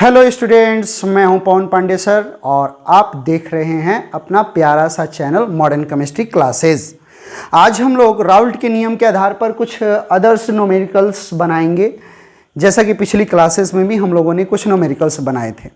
Hello students, मैं हूं पवन Pandey sir और आप देख रहे हैं अपना प्यारा सा चैनल मॉडर्न केमिस्ट्री क्लासेस। आज हम लोग राउल्ट के नियम के आधार पर कुछ अदर्स न्यूमेरिकल्स बनाएंगे, जैसा कि पिछली क्लासेस में भी हम लोगों ने कुछ न्यूमेरिकल्स बनाए थे।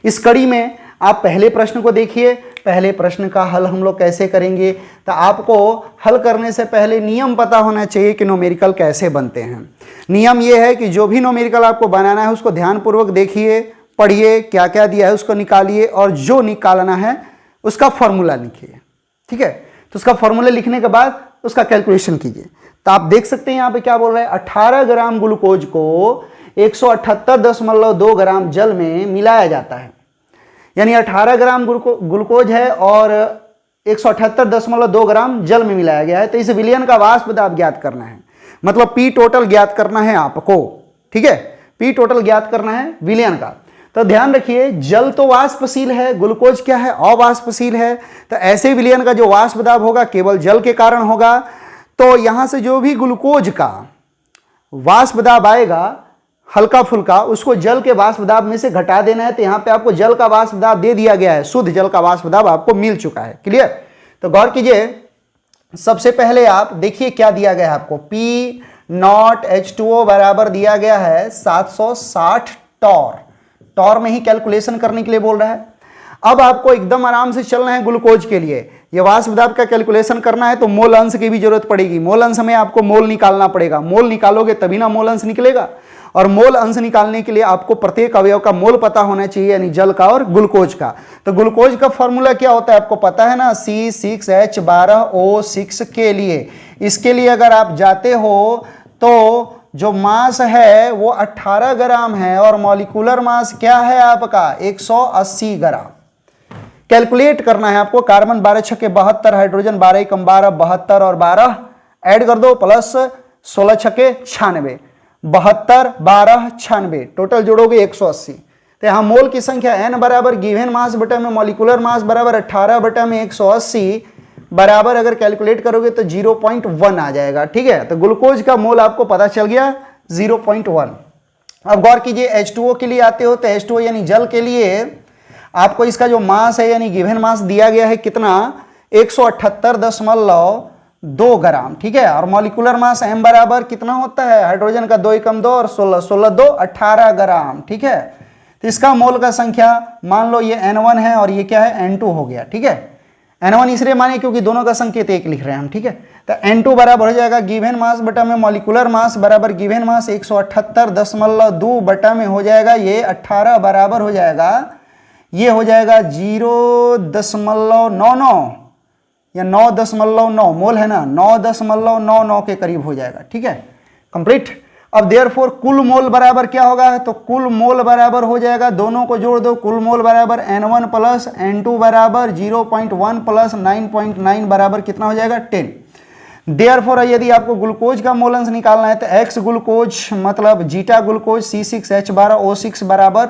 इस कड़ी में आप पहले प्रश्न को देखिए। पहले प्रश्न का हल हम लोग कैसे करेंगे, तो आपको हल करने से पहले नियम पता होना चाहिए कि न्यूमेरिकल कैसे बनते हैं। नियम ये है कि जो भी न्यूमेरिकल आपको बनाना है उसको ध्यानपूर्वक देखिए, पढ़िए, क्या क्या दिया है उसको निकालिए और जो निकालना है उसका फॉर्मूला लिखिए। ठीक है, तो उसका फॉर्मूला लिखने के बाद उसका कैलकुलेशन कीजिए। तो आप देख सकते हैं यहाँ पे क्या बोल रहा है, 18 ग्राम ग्लूकोज को 178.2 ग्राम जल में मिलाया जाता है। यानी 18 ग्राम ग्लूकोज है और 178.2 ग्राम जल में मिलाया गया है। तो इस विलयन का वाष्प दाब ज्ञात करना है, मतलब पी टोटल ज्ञात करना है आपको। ठीक है, पी टोटल ज्ञात करना है विलयन का। तो ध्यान रखिए, जल तो वाष्पशील है, ग्लूकोज क्या है, अवाष्पशील है। तो ऐसे विलयन का जो वाष्प दाब होगा केवल जल के कारण होगा। तो यहां से जो भी ग्लूकोज का वाष्प दाब आएगा हल्का फुल्का, उसको जल के वाष्प दाब में से घटा देना है। तो यहां पे आपको जल का वाष्प दाब दे दिया गया है, शुद्ध जल का वाष्प दाब आपको मिल चुका है। क्लियर? तो गौर कीजिए, सबसे पहले आप देखिए क्या दिया गया है आपको। P0H2O बराबर दिया गया है 760 टॉर। टॉर में ही कैलकुलेशन करने के लिए बोल रहा है। अब आपको एकदम आराम से चलना है ग्लूकोज के लिए। ये वाष्प दाब का कैलकुलेशन करना है तो मोल अंश की भी जरूरत पड़ेगी। मोल अंश में आपको मोल निकालना पड़ेगा। मोल निकालोगे तभी ना मोल अंश निकलेगा। और मोल अंश निकालने के लिए आपको प्रत्येक अवयव का मोल पता होना चाहिए, यानी जल का और ग्लूकोज का। तो ग्लूकोज का फॉर्मूला क्या होता है आपको पता है ना, C6H12O6 के लिए। इसके लिए अगर आप जाते हो तो जो मास है वो 18 ग्राम है और मॉलिक्यूलर मास क्या है आपका 180 ग्राम। कैलकुलेट करना है आपको। कार्बन 12 छक्के 72, हाइड्रोजन 12 एकम 12, 72 और 12 ऐड कर दो, प्लस 16 छक्के 96, 72 12 96, टोटल जोड़ोगे 180। तो यहाँ मोल की संख्या n बराबर गिवन मास बटा में मॉलिक्यूलर मास बराबर 18 बटा में 180 बराबर अगर कैलकुलेट करोगे तो 0.1 आ जाएगा। ठीक है, तो ग्लूकोज का मोल आपको पता चल गया 0.1। अब गौर कीजिए, H2O के लिए आते हो तो H2O यानी जल के लिए आपको इसका जो मास है यानी गिवन मास दिया गया है कितना, 178.2 ग्राम। ठीक है, और मॉलिक्यूलर मास m बराबर कितना होता है, हाइड्रोजन का 2 एकम 2 और 16 16 2 18 ग्राम। ठीक है, तो इसका मोल का संख्या मान लो ये N1 है और ये क्या है N2 हो गया। ठीक है, N1 इसलिए माने क्योंकि दोनों का संकेत एक लिख रहे हैं हम। ठीक है, तो N2 बराबर हो जाएगा गिवन मास बटा में मॉलिक्यूलर मास बराबर गिवन मास 178.2 बटा में हो जाएगा ये 18 बराबर हो जाएगा, ये हो जाएगा 0.99 या 9.9 मोल है ना, 9.99 के करीब हो जाएगा। ठीक है, कंप्लीट। अब देयरफॉर कुल मोल बराबर क्या होगा, तो कुल मोल बराबर हो जाएगा, दोनों को जोड़ दो, कुल मोल बराबर N1 प्लस N2 बराबर 0.1 प्लस 9.9 बराबर कितना हो जाएगा 10। देयरफॉर यदि आपको ग्लूकोज का मोल अंश निकालना है तो एक्स ग्लूकोज मतलब जीटा ग्लूकोज C6H12O6 बराबर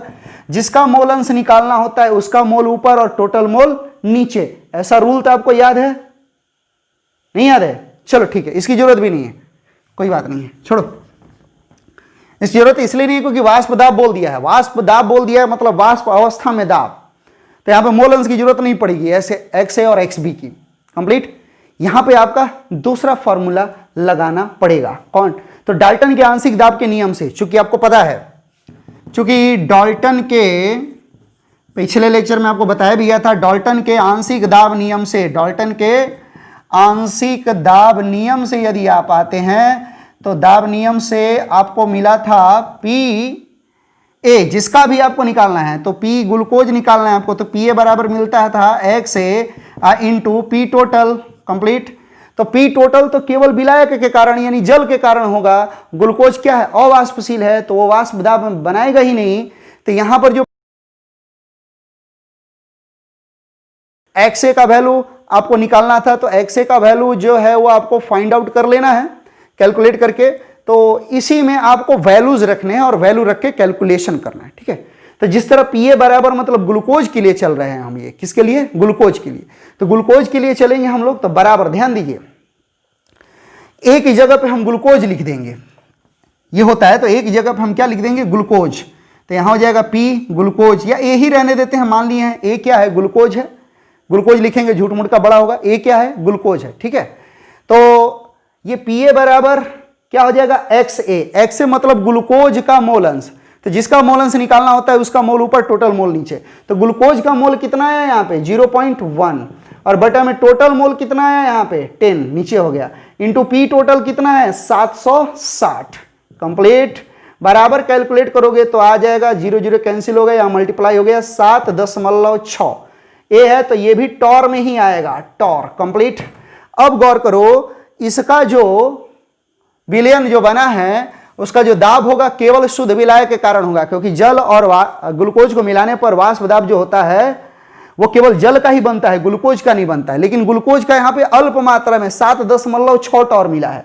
जिसका मोल अंश निकालना होता है उसका मोल ऊपर और टोटल मोल नीचे। ऐसा रूल तो आपको याद है? नहीं याद है? चलो ठीक है, इसकी जरूरत भी नहीं है, कोई बात नहीं है, छोड़ो। इसकी जरूरत इसलिए नहीं है क्योंकि वाष्प दाब बोल दिया है। वाष्प दाब बोल दिया है मतलब वाष्प अवस्था में दाब। तो यहां पे मोल अंश की जरूरत नहीं पड़ेगी, ऐसे एक्स ए और एक्स बी की। कंप्लीट। यहां पे आपका दूसरा फॉर्मूला लगाना पड़ेगा। कौन? तो डाल्टन के आंशिक दाब के नियम से, चूंकि आपको पता है, चूंकि डाल्टन के पिछले लेक्चर में आपको बताया भी गया था, डाल्टन के आंशिक दाब नियम से, डाल्टन के आंशिक दाब नियम से यदि आप आते हैं तो दाब नियम से आपको मिला था पी ए, जिसका भी आपको निकालना है तो पी ग्लूकोज निकालना है आपको, तो पी ए बराबर मिलता था एक्स ए इंटू पी टोटल। कंप्लीट। तो पी टोटल तो केवल विलायक के कारण यानी जल के कारण होगा। ग्लूकोज क्या है, अवाष्पशील है, तो वो वाष्प दाब बनाएगा ही नहीं। तो यहां पर जो एक्स ए का वैल्यू आपको निकालना था तो एक्स ए का वैल्यू जो है वो आपको फाइंड आउट कर लेना है कैलकुलेट करके। तो इसी में आपको वैल्यूज रखने हैं और वैल्यू रख के कैलकुलेशन करना है। ठीक है, तो जिस तरह पीए बराबर मतलब ग्लूकोज के लिए चल रहे हैं हम, ये किसके लिए, ग्लूकोज के लिए। तो ग्लूकोज के लिए चलेंगे हम लोग तो बराबर ध्यान दीजिए, एक ही जगह पे हम ग्लूकोज लिख देंगे, ये होता है। तो एक जगह पे हम क्या लिख देंगे, ग्लूकोज। तो यहाँ हो जाएगा P ग्लूकोज, या A ही रहने देते हैं, मान लिए हैं A क्या है, ग्लूकोज है, ग्लूकोज लिखेंगे झूठ मूठ का बड़ा होगा, A क्या है, ग्लूकोज है, ठीक है। तो ये Pa बराबर क्या हो जाएगा, XA, XA मतलब ग्लूकोज का मोल अंश, तो जिसका मोल अंश निकालना होता है उसका मोल ऊपर, टोटल मोल नीचे। तो ग्लूकोज का मोल कितना है यहाँ पे 0.1, और बटा में टोटल मोल कितना है यहाँ पे 10 नीचे हो गया, इंटू P टोटल कितना है 760 कंप्लीट। बराबर कैलकुलेट करोगे तो आ जाएगा 0 0 कैंसिल हो गया, यहाँ मल्टीप्लाई हो गया 7.6। ए है तो ये भी टॉर में ही आएगा, टॉर कंप्लीट। अब गौर करो, इसका जो विलयन जो बना है उसका जो दाब होगा केवल शुद्ध विलायक के कारण होगा, क्योंकि जल और ग्लूकोज को मिलाने पर वाष्प दाब जो होता है वो केवल जल का ही बनता है, ग्लूकोज का नहीं बनता है। लेकिन ग्लूकोज का यहाँ पे अल्प मात्रा में 7.6 टॉर मिला है,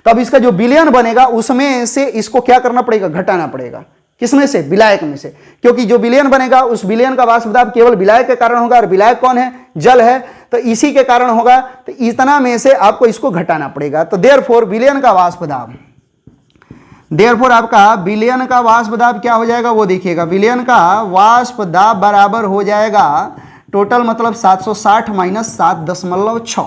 तब इसका जो विलयन बनेगा उसमें से इसको क्या करना पड़ेगा, घटाना पड़ेगा। किसमें से, विलायक में से, क्योंकि जो विलयन बनेगा उस विलयन का वाष्प दाब केवल विलायक के कारण होगा, और विलायक कौन है, जल है, तो इसी के कारण होगा। तो इतना में से आपको इसको घटाना पड़ेगा। तो देयरफॉर विलयन का वाष्प दाब, देयरफॉर आपका विलयन का वाष्प दाब क्या हो जाएगा वो देखिएगा, विलयन का वाष्प दाब बराबर हो जाएगा टोटल मतलब 760 माइनस 7.6।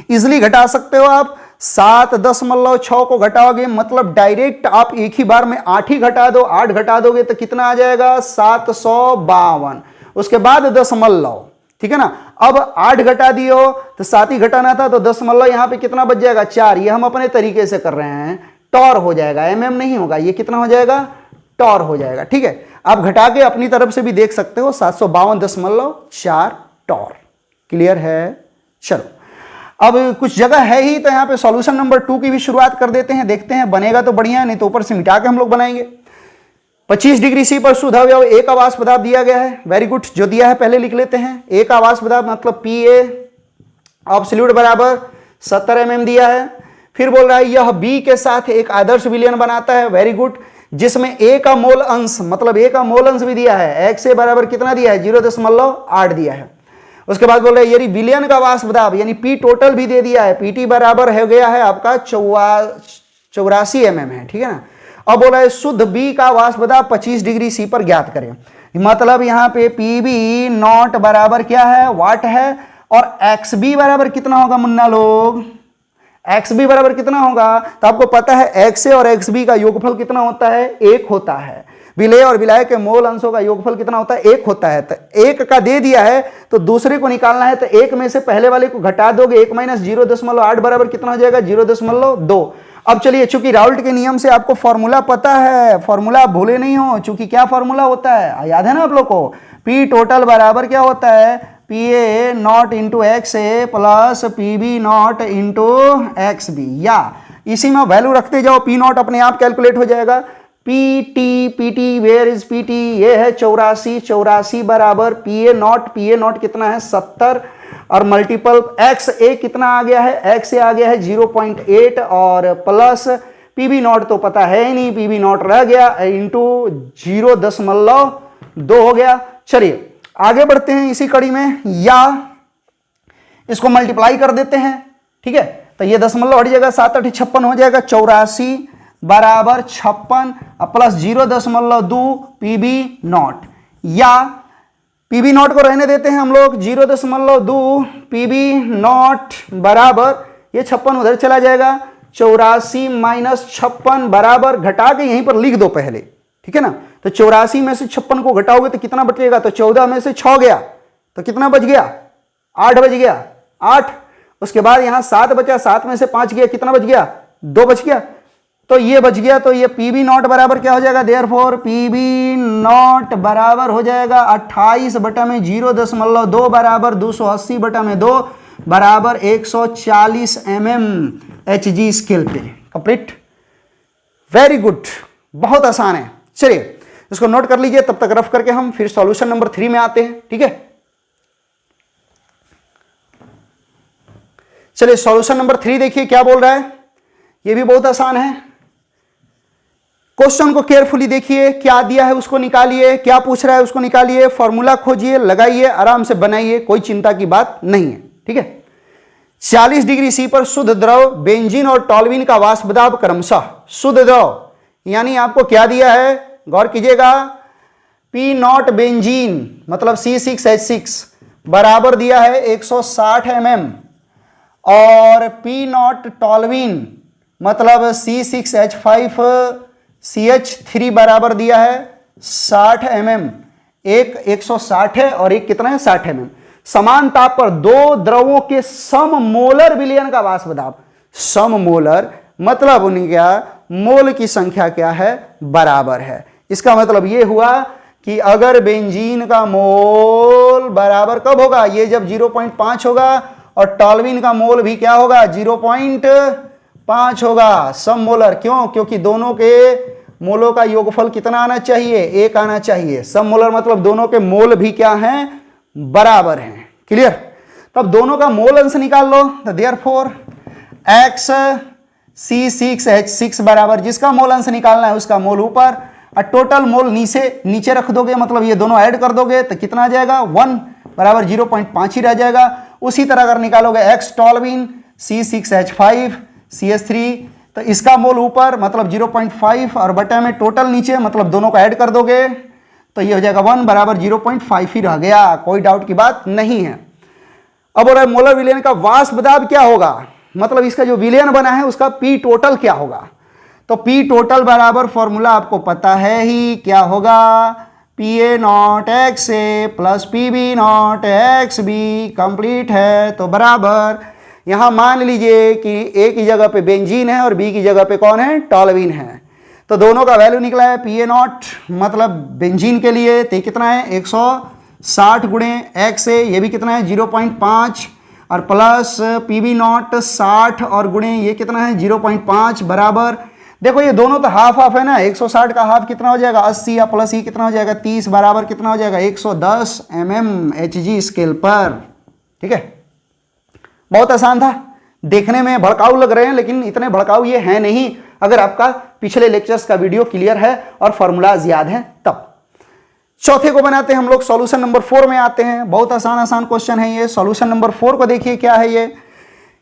इजिली घटा सकते हो आप, 7.6 को घटाओगे मतलब डायरेक्ट आप एक ही बार में 8 ही घटा दो, 8 घटा दोगे तो कितना आ जाएगा 752, उसके बाद दशमलव, ठीक है ना। अब 8 घटा दियो तो 7 ही घटाना था, तो दशमलव यहां पे कितना बच जाएगा 4। ये हम अपने तरीके से कर रहे हैं, टॉर हो जाएगा, mm नहीं होगा, ये कितना हो जाएगा, टॉर हो जाएगा, ठीक है। आप घटा के अपनी तरफ से भी देख सकते हो, 752.4 टॉर। क्लियर है, चलो अब कुछ जगह है ही तो यहाँ पे सॉल्यूशन नंबर 2 की भी शुरुआत कर देते हैं, देखते हैं बनेगा तो बढ़िया, नहीं तो ऊपर से मिटा के हम लोग बनाएंगे। 25 डिग्री सी पर शुद्ध अवयव A का वाष्प दाब दिया गया है, वेरी गुड, जो दिया है पहले लिख लेते हैं। A का वाष्प दाब मतलब PA एब्सोल्यूट बराबर 70 mm दिया है। फिर बोल रहा है यह B के साथ एक आदर्श विलयन बनाता है, वेरी गुड, जिसमें A का मोल अंश मतलब A का मोल अंश भी दिया है, XA बराबर कितना दिया है 0.8 दिया है। उसके बाद बोल रहे हैं यदि विलयन का वाष्प दाब यानी P टोटल भी दे दिया है, PT बराबर हो गया है आपका 84 mm है, ठीक है ना। अब बोला है शुद्ध B का वाष्प दाब 25 डिग्री C पर ज्ञात करें, मतलब यहाँ पे PB नॉट बराबर क्या है, वाट है, और XB बराबर कितना होगा मुन्ना लोग, XB बराबर कितना होगा, तो आपको पता है XA और XB का योगफल कितना होता है, 1 होता है। विलेय और विलायक के मोल अंशों का योगफल कितना होता है, 1 होता है। तो 1 का दे दिया है तो दूसरे को निकालना है, तो 1 में से पहले वाले को घटा दोगे, 1 माइनस 0.8 बराबर कितना हो जाएगा 0.2। अब चलिए, चूंकि राउल्ट के नियम से आपको फॉर्मूला पता है, फॉर्मूला भूले नहीं हो, चूंकि क्या फॉर्मूला होता है याद है ना आप लोग को, P टोटल बराबर क्या होता है, PA not into XA plus PB not into XB, या इसी में वैल्यू रखते जाओ, P नॉट अपने आप कैलकुलेट हो जाएगा। PT वेयर इज PT, ये है 84 बराबर PA नॉट कितना है 70, और मल्टीपल XA कितना आ गया है, XA आ गया है 0.8, और प्लस PB नॉट तो पता है ही नहीं, PB नॉट रह गया इंटू 0.2 हो गया। चलिए आगे बढ़ते हैं इसी कड़ी में, या इसको मल्टीप्लाई कर देते हैं, ठीक है। तो ये दशमलव हट जाएगा, 7 8 56 हो जाएगा, 84 बराबर 56 प्लस 0.2 PB नॉट, या PB नॉट को रहने देते हैं हम लोग, 0.2 PB नॉट बराबर ये 56 उधर चला जाएगा, 84 माइनस 56 बराबर, घटा के यहीं पर लिख दो पहले, ठीक है ना। तो 84 में से 56 को घटाओगे तो कितना बचेगा, तो 14 में से 6 गया तो कितना बच गया, 8 बच गया, 8। उसके बाद यहां 7 बचा, 7 में से 5 गया, कितना बच गया, 2 बच गया, तो ये बच गया। तो ये PB नॉट बराबर क्या हो जाएगा, देयरफॉर PB नॉट बराबर हो जाएगा 28 बटा में 0.2 बराबर 280 बटा में 2 बराबर 140 mm HG स्केल पे। कंप्लीट, वेरी गुड, बहुत आसान है। चलिए इसको नोट कर लीजिए, तब तक रफ करके हम फिर सॉल्यूशन नंबर 3 में आते हैं, ठीक है। चलिए सॉल्यूशन नंबर 3 देखिए क्या बोल रहा है, ये भी बहुत आसान है। क्वेश्चन को केयरफुली देखिए, क्या दिया है उसको निकालिए, क्या पूछ रहा है उसको निकालिए, फॉर्मूला खोजिए, लगाइए, आराम से बनाइए, कोई चिंता की बात नहीं है, ठीक है। 40 डिग्री C पर शुद्ध द्रव बेंजीन और टॉल्यूइन का वाष्प दाब क्रमशः, शुद्ध द्रव यानी आपको क्या दिया है, गौर कीजिएगा, पी नॉट बेंजीन मतलब C6H6 बराबर दिया है 160 mm और पी नॉट टॉल्विन मतलब C6H5CH3 बराबर दिया है 60 mm। एक 160 है और एक कितना है 60 mm। समान ताप पर दो द्रवों के सममोलर विलयन का वाष्प दाब, सममोलर मतलब उनका मोल की संख्या क्या है, बराबर है। इसका मतलब यह हुआ कि अगर बेंजीन का मोल बराबर कब होगा, ये जब 0.5 होगा और टॉल्विन का मोल भी क्या होगा 0.5 होगा सममोलर। क्यों? क्योंकि दोनों के मोलों का योगफल कितना आना चाहिए, 1 आना चाहिए। सममोलर मतलब दोनों के मोल भी क्या हैं, बराबर हैं। क्लियर? तब दोनों का मोल अंश निकाल लो। तो देयरफॉर XC6H6 बराबर, जिसका मोल अंश निकालना है उसका मोल ऊपर और टोटल मोल नीचे रख दोगे, मतलब ये दोनों ऐड कर दोगे तो कितना आ जाएगा 1 बराबर 0.5 ही रह जाएगा। उसी तरह अगर निकालोगे X टॉल्विन C6H5CH3 तो इसका मोल ऊपर मतलब 0.5 और बटे में टोटल नीचे, मतलब दोनों को ऐड कर दोगे तो ये हो जाएगा 1 बराबर 0.5 ही रह गया, कोई डाउट की बात नहीं है। अब बोला मोलर विलयन का वाष्प दाब क्या होगा, मतलब इसका जो विलयन बना है उसका पी टोटल क्या होगा। तो पी टोटल बराबर फॉर्मूला आपको पता है ही, क्या होगा PA not XA plus PB not XB complete है। तो बराबर यहां मान लीजिए कि A की जगह पे बेंजीन है और B की जगह पे कौन है, टॉल्विन है। तो दोनों का वैल्यू निकला है PA नॉट मतलब बेंजीन के लिए तो कितना है 160 गुणे XA, ये भी कितना है 0.5 और प्लस PB नॉट 60 और गुणे ये कितना है 0.5 बराबर, देखो ये दोनों तो हाफ हाफ है ना, 160 का हाफ कितना हो जाएगा 80 या प्लस ये कितना हो जाएगा 30 बराबर कितना हो जाएगा 110 mmHg स्केल पर। ठीक है, बहुत आसान था, देखने में भड़काऊ लग रहे हैं लेकिन इतने भड़काऊ ये है नहीं अगर आपका पिछले लेक्चर्स का वीडियो क्लियर है और फॉर्मूलाज याद हैं तब। चौथे को बनाते हैं हम लोग, सॉल्यूशन नंबर 4 में आते हैं। बहुत आसान क्वेश्चन है ये। सॉल्यूशन नंबर 4 को देखिए क्या है ये,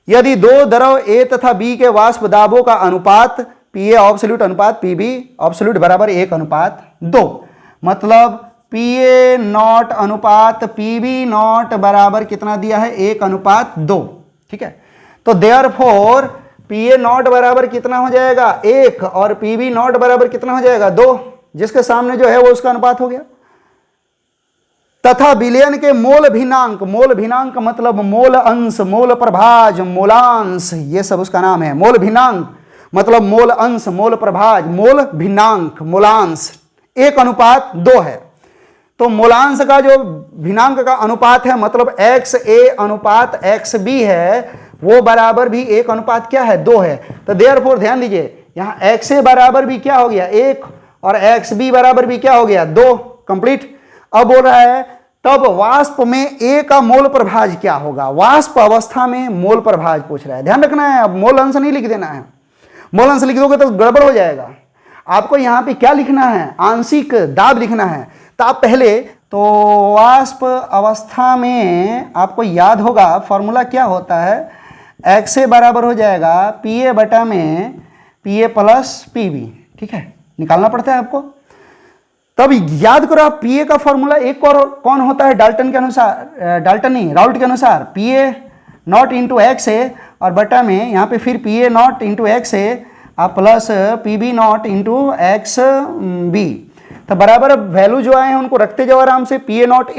यदि दो द्रव A तथा B के वाष्प दाबों का अनुपात PA ऑब्सोल्यूट अनुपात PB ऑब्सोल्यूट बराबर 1:2, मतलब PA नॉट अनुपात PB नॉट बराबर कितना दिया है 1:2। ठीक है, तो देयरफॉर PA नॉट बराबर कितना हो जाएगा 1 और PB नॉट बराबर कितना हो जाएगा 2, जिसके सामने जो है वो उसका अनुपात हो गया। तथा विलयन के मोल भिन्नांक, मोल भिन्नांक मतलब मोल अंश, मोल प्रभाज, मोलांश, ये सब उसका नाम है। मोल भिन्नांक मतलब मोल अंश, मोल प्रभाज, मोल भिन्नांक, मोलांश 1:2 है। तो मोलांश का जो भिन्नांक का अनुपात है मतलब XA अनुपात XB है, वो बराबर भी 1 क्या है 2 है। तो देयरफॉर ध्यान दीजिए यहां XA बराबर भी क्या हो गया 1 और XB बराबर भी क्या हो गया 2 कंप्लीट। अब बोल रहा है तब वाष्प में A का मोल प्रभाज क्या होगा, वाष्प अवस्था में मोल प्रभाज पूछ रहा है, ध्यान रखना है। अब मोल अंश नहीं लिख देना है, मोल अंश लिख दोगे तो गड़बड़ हो जाएगा। आपको यहां पे क्या लिखना है, आंशिक दाब लिखना है। तो आप पहले तो वाष्प अवस्था में आपको याद होगा फॉर्मूला क्या होता है, XA बराबर हो जाएगा PA बटा में PA प्लस PB। ठीक है, निकालना पड़ता है आपको। तब याद करो आप PA का फॉर्मूला एक और कौन होता है डाल्टन के अनुसार, डाल्टन नहीं राउल्ट के अनुसार PA नॉट इंटू XA और बटा में यहाँ पे फिर PA नॉट इंटू XA आप plus PB not into XB। तो बराबर वैल्यू जो आए हैं उनको रखते जाओ आराम से। PA नॉट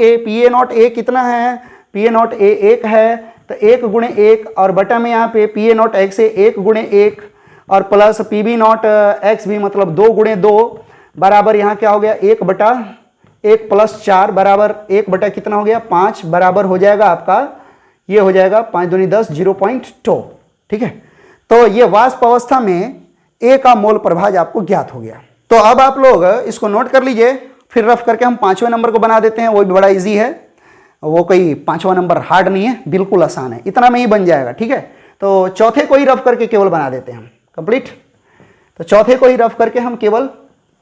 A कितना है, PA नॉट A 1 है तो 1 गुणे 1 और बटा में यहाँ पे PA नॉट XA 1 गुणे 1 और प्लस PB नॉट XB मतलब 2 गुणे 2 बराबर यहाँ क्या हो गया 1/1 प्लस 4 बराबर 1 कितना हो गया 5 बराबर हो जाएगा आपका, ये हो जाएगा 5 दूनी 10 0.2। ठीक है, तो ये वाष्प अवस्था में A का मोल प्रभाज आपको ज्ञात हो गया। तो अब आप लोग इसको नोट कर लीजिए, फिर रफ करके हम 5वें नंबर को बना देते हैं। वो भी बड़ा इजी है, वो कोई 5वां नंबर हार्ड नहीं है, बिल्कुल आसान है, इतना में ही बन जाएगा। ठीक है, तो चौथे को ही रफ करके केवल बना देते हैं हम कंप्लीट। तो चौथे को ही रफ करके हम केवल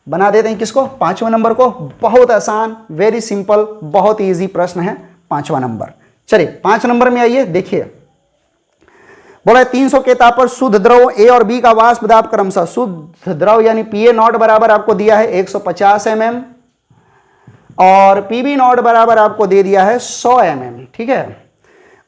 बना देते हैं किसको, 5वें नंबर को। बहुत आसान, वेरी सिंपल, बहुत इजी प्रश्न है 5वां नंबर। चलिए 5 नंबर में आइए, देखिए बोला 300 के ताप पर शुद्ध द्रव A और B का वाष्प दाब क्रमशः, शुद्ध द्रव यानी PA नॉट बराबर आपको दिया है 150 mm और पीबी नॉट बराबर आपको दे दिया है 100 mm, ठीक है।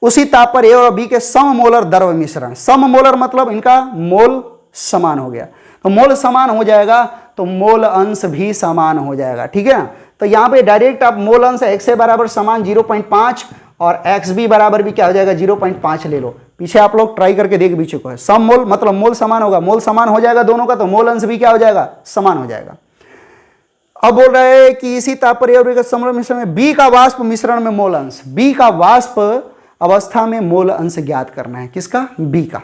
उसी ताप पर ए और बी के सममोलर द्रव मिश्रण, सममोलर मतलब इनका मोल समान हो गया, तो मोल समान हो जाएगा तो मोल अंश भी समान हो जाएगा, ठीक है। तो यहाँ पे डायरेक्ट आप मोल अंश x से बराबर समान 0.5 और एक्स बी बराबर भी क्या हो जाएगा 0.5 ले लो। पीछे आप लोग ट्राई करके देख भी चुके हैं। सम मोल मतलब मोल समान होगा, मोल समान हो जाएगा दोनों का, तो मोल अंश भी क्या हो जाएगा समान हो जाएगा। अब बोल रहे हैं कि इसी ताप पर सममोलर मिश्रण में बी का वाष्प मिश्रण में मोल अंश, बी का वाष्प अवस्था में मोल अंश ज्ञात करना है, किसका, बी का।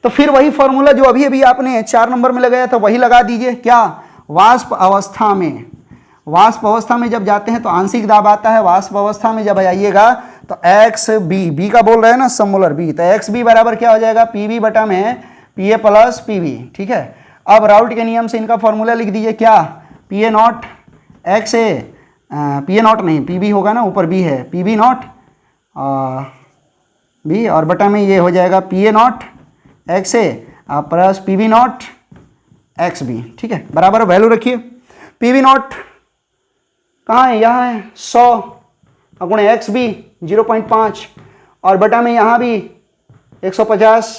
तो फिर वही फॉर्मूला जो अभी अभी आपने 4 नंबर में लगाया था वही लगा दीजिए। क्या, वाष्प अवस्था में, वाष्प अवस्था में जब जाते हैं तो आंशिक दाब आता है, वाष्प अवस्था में जब आइएगा तो एक्स बी, बी का बोल रहे हैं ना सममोलर बी, तो एक्स बी बराबर क्या हो जाएगा पी बी बटा में P A plus P B, ठीक है। अब राउल्ट के नियम से इनका फॉर्मूला लिख दीजिए, क्या, P A nought X A, P A not नहीं पी बी होगा ना, ऊपर बी है, पी बी नॉट बी और बटा में ये हो जाएगा P A nought X A plus P B nought X B, ठीक है। बराबर वैल्यू रखिए, पी बी नॉट कहाँ है, यहाँ है 100 गुणे एक्स बी 0.5 और बटा में यहाँ भी 150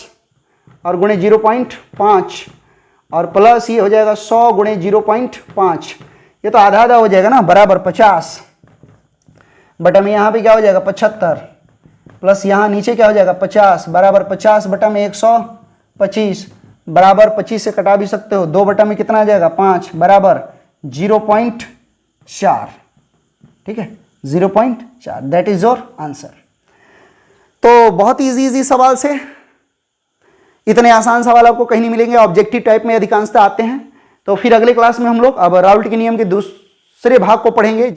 और गुणे 0.5 और प्लस ये हो जाएगा 100 गुणे 0.5, ये तो आधा आधा हो जाएगा ना, बराबर 50 बटा में यहाँ भी क्या हो जाएगा 75 प्लस यहाँ नीचे क्या हो जाएगा 50 बराबर 50 बटा में 125 बराबर 25 से कटा भी सकते हो, 2 बटा में कितना आ जाएगा 5 बराबर 0.4, ठीक है 0.4, दैट इज योर आंसर। तो बहुत इजी सवाल से, इतने आसान सवाल आपको कहीं नहीं मिलेंगे, ऑब्जेक्टिव टाइप में अधिकांशतः आते हैं। तो फिर अगले क्लास में हम लोग अब राउल्ट के नियम के दूसरे भाग को पढ़ेंगे।